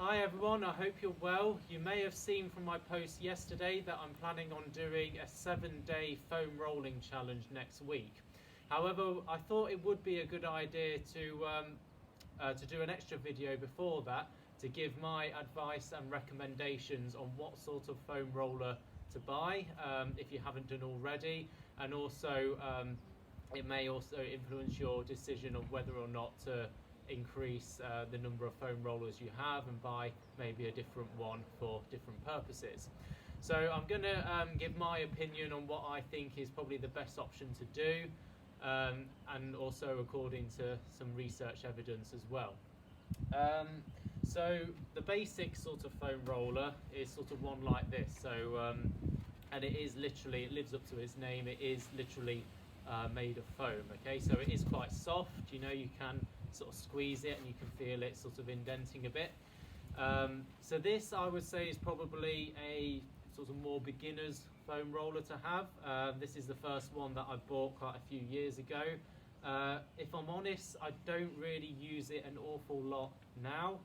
Hi everyone, I hope you're well. You may have seen from my post yesterday that I'm planning on doing a 7-day foam rolling challenge next week. However, I thought it would be a good idea to do an extra video before that to give my advice and recommendations on what sort of foam roller to buy if you haven't done already, and also it may also influence your decision of whether or not to increase the number of foam rollers you have and buy maybe a different one for different purposes. So I'm going to give my opinion on what I think is probably the best option to do, and also according to some research evidence as well. So the basic sort of foam roller is sort of one like this. So and it is literally, it lives up to its name, it is literally made of foam. Okay, so it is quite soft, you know, you can sort of squeeze it and you can feel it sort of indenting a bit. So this, I would say, is probably a sort of more beginner's foam roller to have. This is the first one that I bought quite a few years ago. If I'm honest, I don't really use it an awful lot now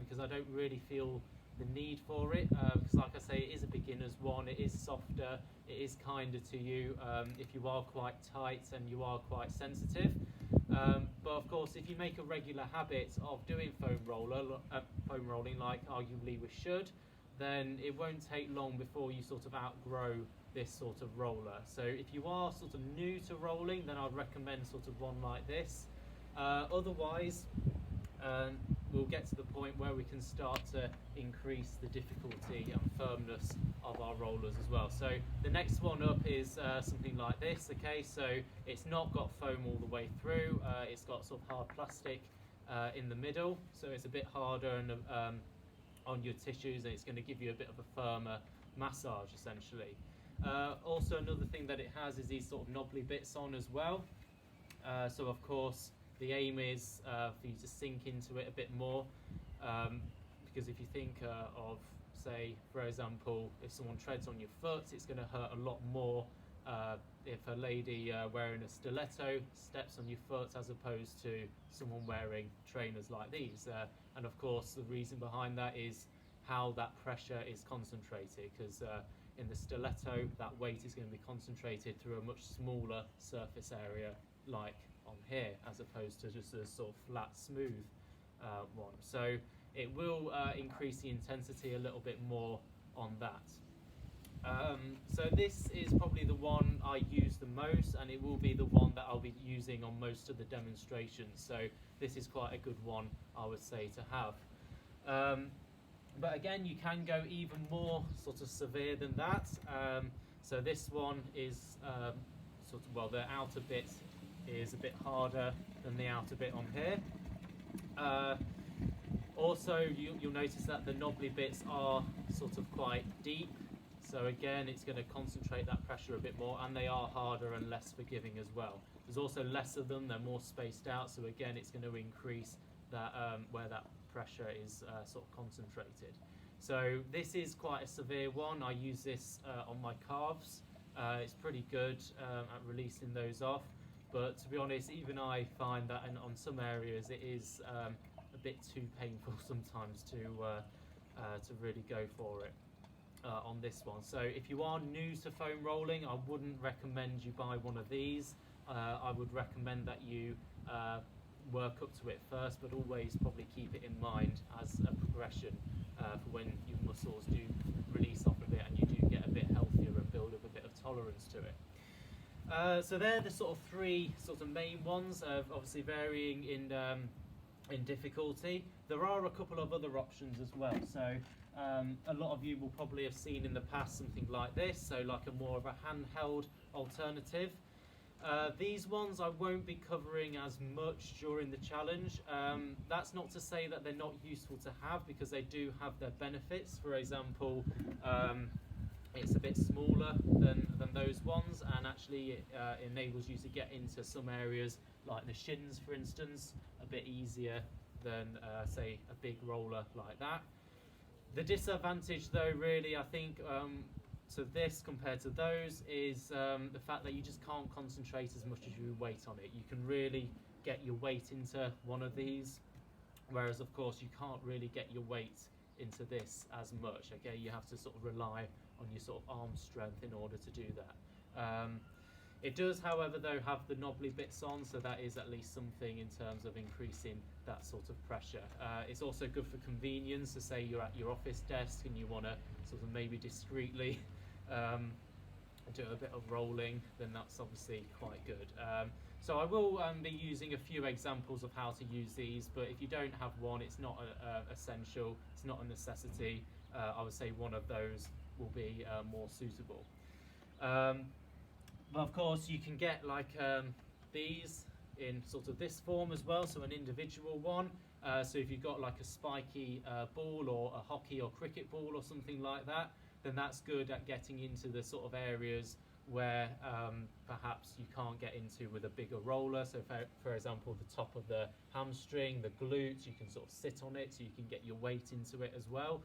because I don't really feel the need for it, because like I say, it is a beginner's one, it is softer, it is kinder to you if you are quite tight and you are quite sensitive. But of course, if you make a regular habit of doing foam rolling like arguably we should, then it won't take long before you sort of outgrow this sort of roller. So if you are sort of new to rolling, then I'd recommend sort of one like this. Otherwise, we'll get to the point where we can start to increase the difficulty and firmness of our rollers as well. So the next one up is something like this. Okay, so it's not got foam all the way through, it's got sort of hard plastic in the middle, so it's a bit harder and on your tissues, and it's going to give you a bit of a firmer massage essentially. Also, another thing that it has is these sort of knobbly bits on as well. So of course the aim is for you to sink into it a bit more, because if you think of, say, for example, if someone treads on your foot, it's going to hurt a lot more if a lady wearing a stiletto steps on your foot as opposed to someone wearing trainers like these. And of course the reason behind that is how that pressure is concentrated, because in the stiletto that weight is going to be concentrated through a much smaller surface area like on here, as opposed to just a sort of flat smooth one. So it will increase the intensity a little bit more on that. So this is probably the one I use the most, and it will be the one that I'll be using on most of the demonstrations. So this is quite a good one, I would say, to have. But again, you can go even more sort of severe than that. So this one is sort of, well, the outer bit is a bit harder than the outer bit on here. Also, you'll notice that the knobbly bits are sort of quite deep. So again, it's going to concentrate that pressure a bit more, and they are harder and less forgiving as well. There's also less of them, they're more spaced out, so again, it's going to increase that where that pressure is sort of concentrated. So this is quite a severe one. I use this on my calves. It's pretty good at releasing those off, but to be honest, even I find that on some areas it is a bit too painful sometimes to really go for it. On this one. So if you are new to foam rolling, I wouldn't recommend you buy one of these. I would recommend that you work up to it first, but always probably keep it in mind as a progression for when your muscles do release off of it and you do get a bit healthier and build up a bit of tolerance to it. So they're the sort of three sort of main ones, obviously varying in difficulty. There are a couple of other options as well. So a lot of you will probably have seen in the past something like this, so like a more of a handheld alternative. These ones I won't be covering as much during the challenge. That's not to say that they're not useful to have, because they do have their benefits. For example, it's a bit smaller than those ones, and actually it enables you to get into some areas like the shins, for instance, a bit easier than say a big roller like that. The disadvantage though, really, I think to this compared to those is the fact that you just can't concentrate as much as your weight on it. You can really get your weight into one of these, whereas of course you can't really get your weight into this as much. Okay, you have to sort of rely on your sort of arm strength in order to do that. It does, however, though, have the knobbly bits on, so that is at least something in terms of increasing that sort of pressure. It's also good for convenience, so say you're at your office desk and you want to sort of maybe discreetly do a bit of rolling, then that's obviously quite good. So I will be using a few examples of how to use these, but if you don't have one, it's not essential, it's not a necessity. I would say one of those will be more suitable. But of course you can get like these in sort of this form as well, so an individual one. So if you've got like a spiky ball or a hockey or cricket ball or something like that, then that's good at getting into the sort of areas where perhaps you can't get into with a bigger roller. So for example, the top of the hamstring, the glutes, you can sort of sit on it so you can get your weight into it as well.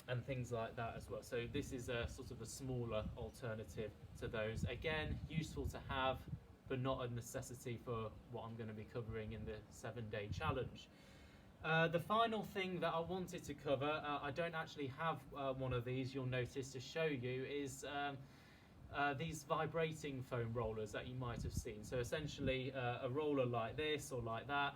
And things like that as well. So this is a sort of a smaller alternative to those. Again, useful to have, but not a necessity for what I'm going to be covering in the 7-day challenge. The final thing that I wanted to cover, I don't actually have one of these, you'll notice, to show you, is these vibrating foam rollers that you might have seen. So essentially a roller like this or like that,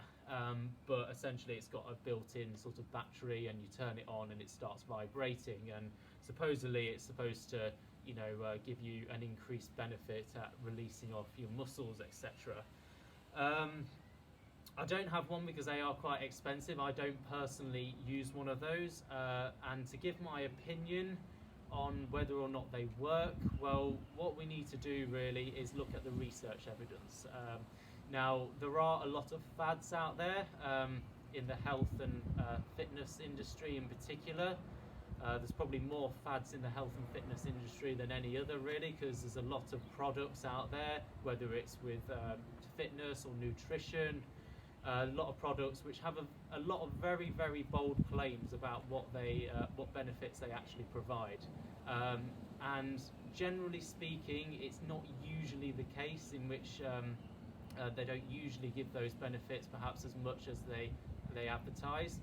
but essentially it's got a built-in sort of battery, and you turn it on and it starts vibrating, and supposedly it's supposed to, you know, give you an increased benefit at releasing off your muscles, etc. I don't have one because they are quite expensive. I don't personally use one of those, and to give my opinion on whether or not they work, well, what we need to do really is look at the research evidence. Now, there are a lot of fads out there in the health and fitness industry in particular. There's probably more fads in the health and fitness industry than any other, really, because there's a lot of products out there, whether it's with fitness or nutrition. A lot of products which have a lot of very, very bold claims about what benefits they actually provide, and generally speaking, it's not usually the case in which they don't usually give those benefits perhaps as much as they advertise.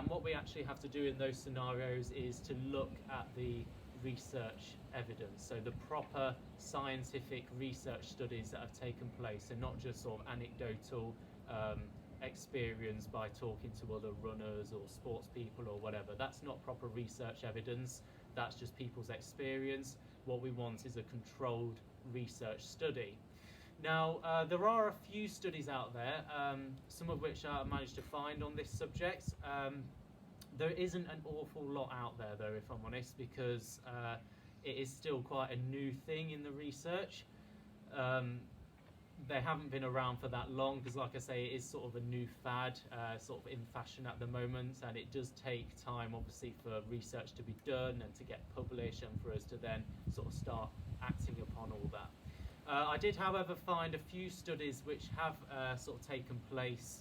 What we actually have to do in those scenarios is to look at the research evidence, so the proper scientific research studies that have taken place, and not just sort of anecdotal experience by talking to other runners or sports people or whatever. That's not proper research evidence, that's just people's experience. What we want is a controlled research study. Now, there are a few studies out there, some of which I managed to find on this subject. There isn't an awful lot out there, though, if I'm honest, because it is still quite a new thing in the research. They haven't been around for that long because, like I say, it is sort of a new fad, sort of in fashion at the moment, and it does take time, obviously, for research to be done and to get published and for us to then sort of start acting upon all that. I did, however, find a few studies which have sort of taken place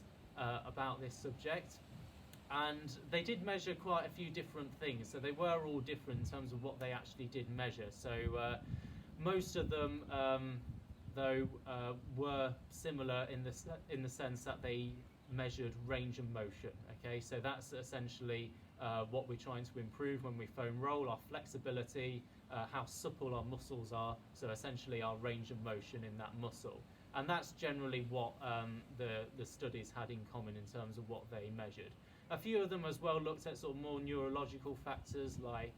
about this subject, and they did measure quite a few different things. So they were all different in terms of what they actually did measure. So most of them, though, were similar in the sense that they measured range of motion. Okay, so that's essentially what we're trying to improve when we foam roll: our flexibility, how supple our muscles are, so essentially our range of motion in that muscle. And that's generally what the studies had in common in terms of what they measured. A few of them as well looked at sort of more neurological factors like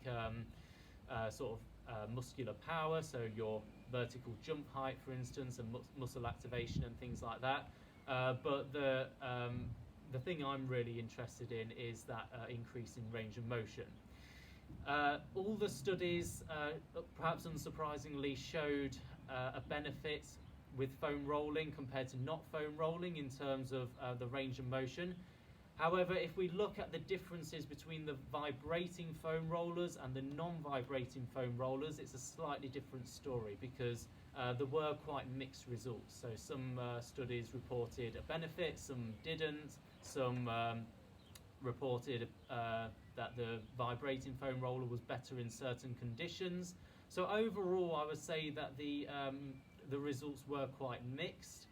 muscular power, so your vertical jump height, for instance, and muscle activation and things like that. But the thing I'm really interested in is that increase in range of motion. All the studies, perhaps unsurprisingly, showed a benefit with foam rolling compared to not foam rolling in terms of the range of motion. However, if we look at the differences between the vibrating foam rollers and the non-vibrating foam rollers, it's a slightly different story, because there were quite mixed results. So some studies reported a benefit, some didn't, some reported that the vibrating foam roller was better in certain conditions. So overall, I would say that the results were quite mixed.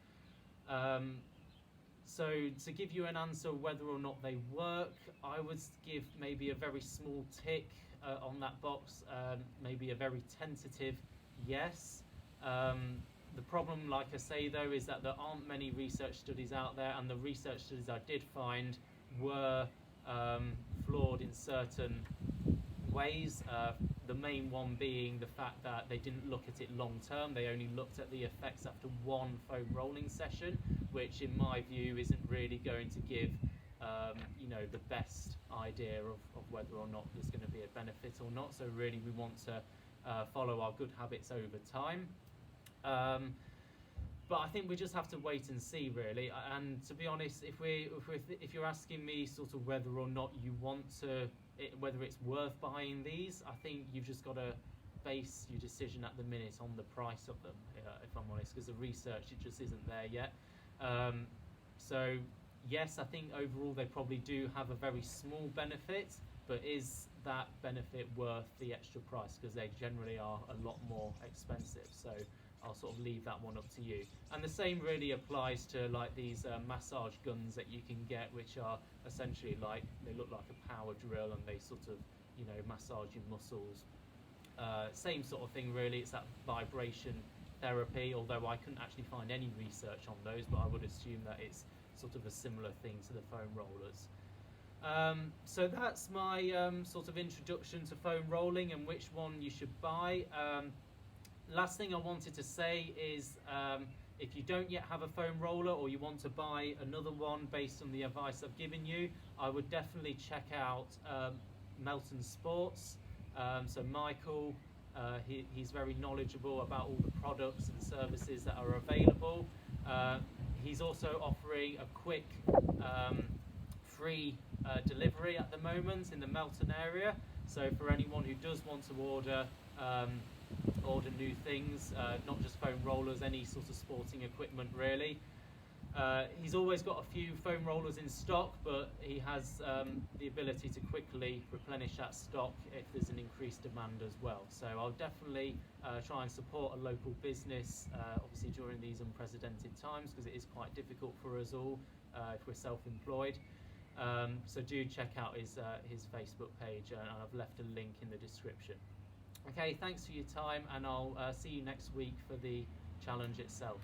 So to give you an answer whether or not they work, I would give maybe a very small tick on that box, maybe a very tentative yes. The problem, like I say though, is that there aren't many research studies out there, and the research studies I did find were flawed in certain ways. The main one being the fact that they didn't look at it long term. They only looked at the effects after one foam rolling session, which in my view isn't really going to give the best idea of whether or not there's going to be a benefit or not. So really we want to follow our good habits over time. But I think we just have to wait and see, really. And to be honest, if you're asking me sort of whether or not you want to, whether it's worth buying these, I think you've just got to base your decision at the minute on the price of them, if I'm honest, because the research, it just isn't there yet. So yes, I think overall they probably do have a very small benefit, but is that benefit worth the extra price? Because they generally are a lot more expensive. So I'll sort of leave that one up to you. And the same really applies to like these massage guns that you can get, which are essentially like, they look like a power drill and they sort of, massage your muscles. Same sort of thing really, it's that vibration therapy, although I couldn't actually find any research on those, but I would assume that it's sort of a similar thing to the foam rollers. So that's my sort of introduction to foam rolling and which one you should buy. Last thing I wanted to say is if you don't yet have a foam roller or you want to buy another one based on the advice I've given you, I would definitely check out Melton Sports. So Michael, he's very knowledgeable about all the products and services that are available. He's also offering a quick free delivery at the moment in the Melton area. So for anyone who does want to order new things, not just foam rollers, any sort of sporting equipment really. He's always got a few foam rollers in stock, but he has the ability to quickly replenish that stock if there's an increased demand as well. So I'll definitely try and support a local business, obviously during these unprecedented times, because it is quite difficult for us all if we're self-employed. So do check out his Facebook page, and I've left a link in the description. Okay, thanks for your time, and I'll see you next week for the challenge itself.